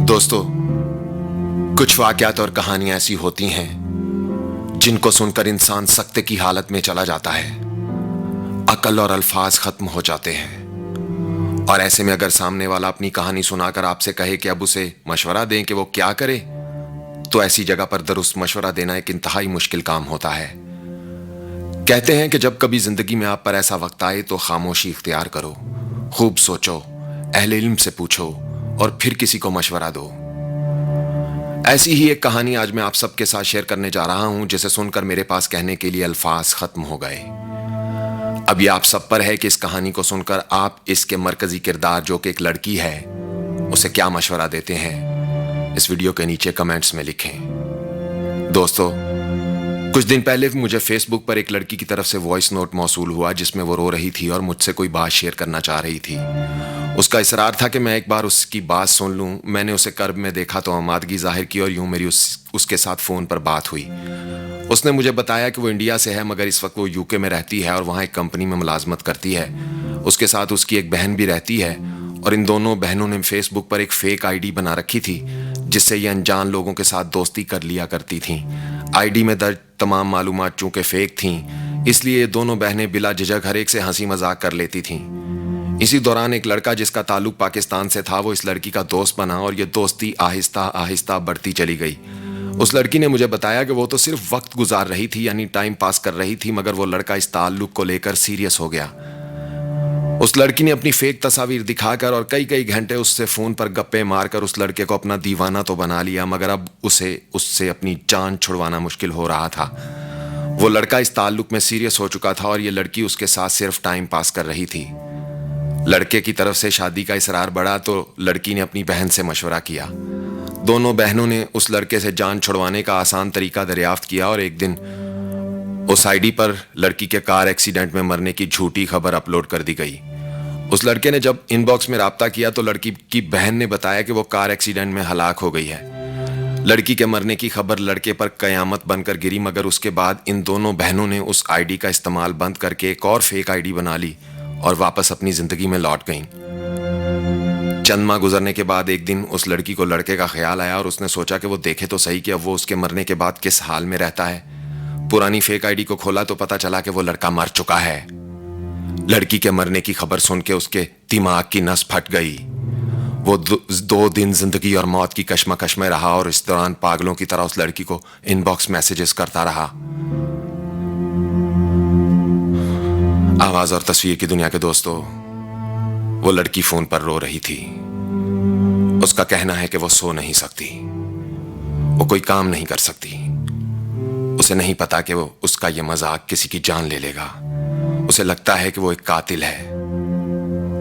دوستو، کچھ واقعات اور کہانیاں ایسی ہوتی ہیں جن کو سن کر انسان سکتے کی حالت میں چلا جاتا ہے، عقل اور الفاظ ختم ہو جاتے ہیں۔ اور ایسے میں اگر سامنے والا اپنی کہانی سنا کر آپ سے کہے کہ اب اسے مشورہ دیں کہ وہ کیا کرے، تو ایسی جگہ پر درست مشورہ دینا ایک انتہائی مشکل کام ہوتا ہے۔ کہتے ہیں کہ جب کبھی زندگی میں آپ پر ایسا وقت آئے تو خاموشی اختیار کرو، خوب سوچو، اہل علم سے پوچھو اور پھر کسی کو مشورہ دو۔ ایسی ہی ایک کہانی آج میں آپ سب کے ساتھ شیئر کرنے جا رہا ہوں، جسے سن کر میرے پاس کہنے کے لیے الفاظ ختم ہو گئے۔ اب یہ آپ سب پر ہے کہ اس کہانی کو سن کر آپ اس کے مرکزی کردار جو کہ ایک لڑکی ہے، اسے کیا مشورہ دیتے ہیں، اس ویڈیو کے نیچے کمنٹس میں لکھیں۔ دوستو، کچھ دن پہلے مجھے فیس بک پر ایک لڑکی کی طرف سے وائس نوٹ موصول ہوا جس میں وہ رو رہی تھی اور مجھ سے کوئی بات شیئر کرنا چاہ رہی تھی۔ اس کا اصرار تھا کہ میں ایک بار اس کی بات سن لوں۔ میں نے اسے کرب میں دیکھا تو آمادگی ظاہر کی اور یوں میری اس کے ساتھ فون پر بات ہوئی۔ اس نے مجھے بتایا کہ وہ انڈیا سے ہے مگر اس وقت وہ UK میں رہتی ہے اور وہاں ایک کمپنی میں ملازمت کرتی ہے۔ اس کے ساتھ اس کی ایک بہن بھی رہتی ہے اور ان دونوں بہنوں نے فیس بک پر ایک فیک ID بنا رکھی تھی جس سے یہ انجان لوگوں کے ساتھ دوستی کر لیا کرتی تھیں۔ ID میں درج تمام معلومات چونکہ فیک تھیں، اس لیے یہ دونوں بہنیں بلا جھجک ہر ایک سے ہنسی مذاق کر لیتی تھیں۔ اسی دوران ایک لڑکا جس کا تعلق پاکستان سے تھا وہ اس لڑکی کا دوست بنا اور یہ دوستی آہستہ آہستہ بڑھتی چلی گئی۔ اس لڑکی نے مجھے بتایا کہ وہ تو صرف وقت گزار رہی تھی، یعنی ٹائم پاس کر رہی تھی، مگر وہ لڑکا اس تعلق کو لے کر سیریس ہو گیا۔ اس لڑکی نے اپنی فیک تصاویر دکھا کر اور کئی گھنٹے اس سے فون پر گپے مار کر اس لڑکے کو اپنا دیوانہ تو بنا لیا، مگر اب اس سے اپنی جان چھڑوانا مشکل ہو رہا تھا۔ وہ لڑکا اس تعلق میں سیریس ہو چکا تھا اور یہ لڑکی اس کے ساتھ صرف ٹائم پاس کر رہی تھی۔ لڑکے کی طرف سے شادی کا اصرار بڑھا تو لڑکی نے اپنی بہن سے مشورہ کیا۔ دونوں بہنوں نے اس لڑکے سے جان چھڑوانے کا آسان طریقہ دریافت کیا اور ایک دن اس ID پر لڑکی کے کار ایکسیڈنٹ میں مرنے کی جھوٹی خبر اپلوڈ کر دی گئی۔ اس لڑکے نے جب ان باکس میں رابطہ کیا تو لڑکی کی بہن نے بتایا کہ وہ کار ایکسیڈنٹ میں ہلاک ہو گئی ہے۔ لڑکی کے مرنے کی خبر لڑکے پر قیامت بن کر گری، مگر اس کے بعد ان دونوں بہنوں نے اس ID کا استعمال بند کر کے ایک اور فیک ID بنا لی اور واپس اپنی زندگی میں لوٹ گئیں۔ چند ماہ گزرنے کے بعد ایک دن اس لڑکی کو لڑکے کا خیال آیا اور اس نے سوچا کہ وہ دیکھے تو صحیح کہ اب وہ اس کے مرنے کے بعد کس حال میں رہتا ہے۔ پرانی فیک ID کو کھولا تو پتا چلا کہ وہ لڑکا مر چکا ہے۔ لڑکی کے مرنے کی خبر سن کے اس کے دماغ کی نس پھٹ گئی۔ وہ 2 دن زندگی اور موت کی کشمکش میں رہا اور اس دوران پاگلوں کی طرح اس لڑکی کو ان باکس میسیجز کرتا رہا۔ آواز اور تصویر کی دنیا کے دوستو، وہ لڑکی فون پر رو رہی تھی۔ اس کا کہنا ہے کہ وہ سو نہیں سکتی، وہ کوئی کام نہیں کر سکتی۔ اسے نہیں پتا کہ وہ اس کا یہ مذاق کسی کی جان لے لے گا۔ اسے لگتا ہے کہ وہ ایک قاتل ہے۔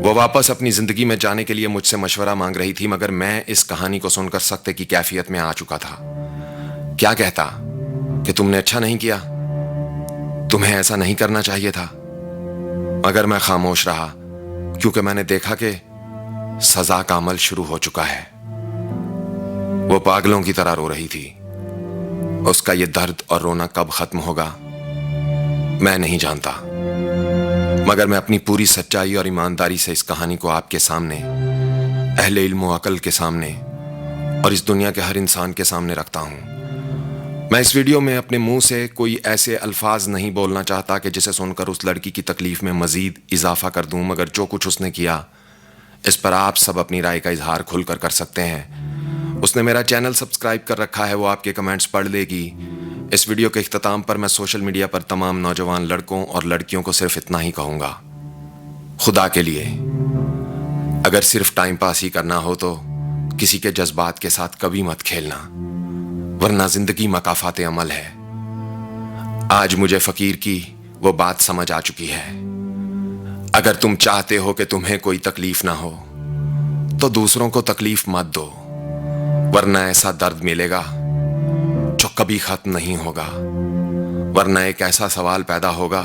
وہ واپس اپنی زندگی میں جانے کے لیے مجھ سے مشورہ مانگ رہی تھی، مگر میں اس کہانی کو سن کر سکتے کی کیفیت میں آ چکا تھا۔ کیا کہتا کہ تم نے اچھا نہیں کیا، تمہیں ایسا نہیں کرنا چاہیے تھا، مگر میں خاموش رہا کیونکہ میں نے دیکھا کہ سزا کا عمل شروع ہو چکا ہے۔ وہ پاگلوں کی طرح رو رہی تھی۔ اس کا یہ درد اور رونا کب ختم ہوگا میں نہیں جانتا، مگر میں اپنی پوری سچائی اور ایمانداری سے اس کہانی کو آپ کے سامنے، اہل علم و عقل کے سامنے اور اس دنیا کے ہر انسان کے سامنے رکھتا ہوں۔ میں اس ویڈیو میں اپنے منہ سے کوئی ایسے الفاظ نہیں بولنا چاہتا کہ جسے سن کر اس لڑکی کی تکلیف میں مزید اضافہ کر دوں، مگر جو کچھ اس نے کیا اس پر آپ سب اپنی رائے کا اظہار کھل کر سکتے ہیں۔ اس نے میرا چینل سبسکرائب کر رکھا ہے، وہ آپ کے کمنٹس پڑھ لے گی۔ اس ویڈیو کے اختتام پر میں سوشل میڈیا پر تمام نوجوان لڑکوں اور لڑکیوں کو صرف اتنا ہی کہوں گا، خدا کے لیے اگر صرف ٹائم پاس ہی کرنا ہو تو کسی کے جذبات کے ساتھ کبھی مت کھیلنا، ورنہ زندگی مکافات عمل ہے۔ آج مجھے فقیر کی وہ بات سمجھ آ چکی ہے۔ اگر تم چاہتے ہو کہ تمہیں کوئی تکلیف نہ ہو تو دوسروں کو تکلیف مت دو، ورنہ ایسا درد ملے گا جو کبھی ختم نہیں ہوگا، ورنہ ایک ایسا سوال پیدا ہوگا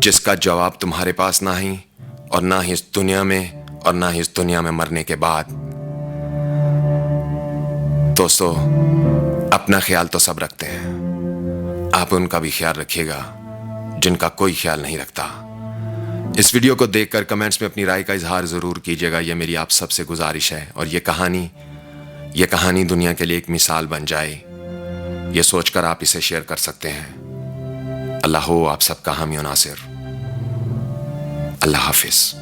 جس کا جواب تمہارے پاس نہ ہی اور نہ ہی اس دنیا میں اور نہ ہی اس دنیا میں مرنے کے بعد۔ دوستو، اپنا خیال تو سب رکھتے ہیں، آپ ان کا بھی خیال رکھیے گا جن کا کوئی خیال نہیں رکھتا۔ اس ویڈیو کو دیکھ کر کمنٹس میں اپنی رائے کا اظہار ضرور کیجیے گا، یہ میری آپ سب سے گزارش ہے۔ اور یہ کہانی یہ کہانی دنیا کے لیے ایک مثال بن جائے، یہ سوچ کر آپ اسے شیئر کر سکتے ہیں۔ اللہ ہو آپ سب کا حامی و ناصر۔ اللہ حافظ۔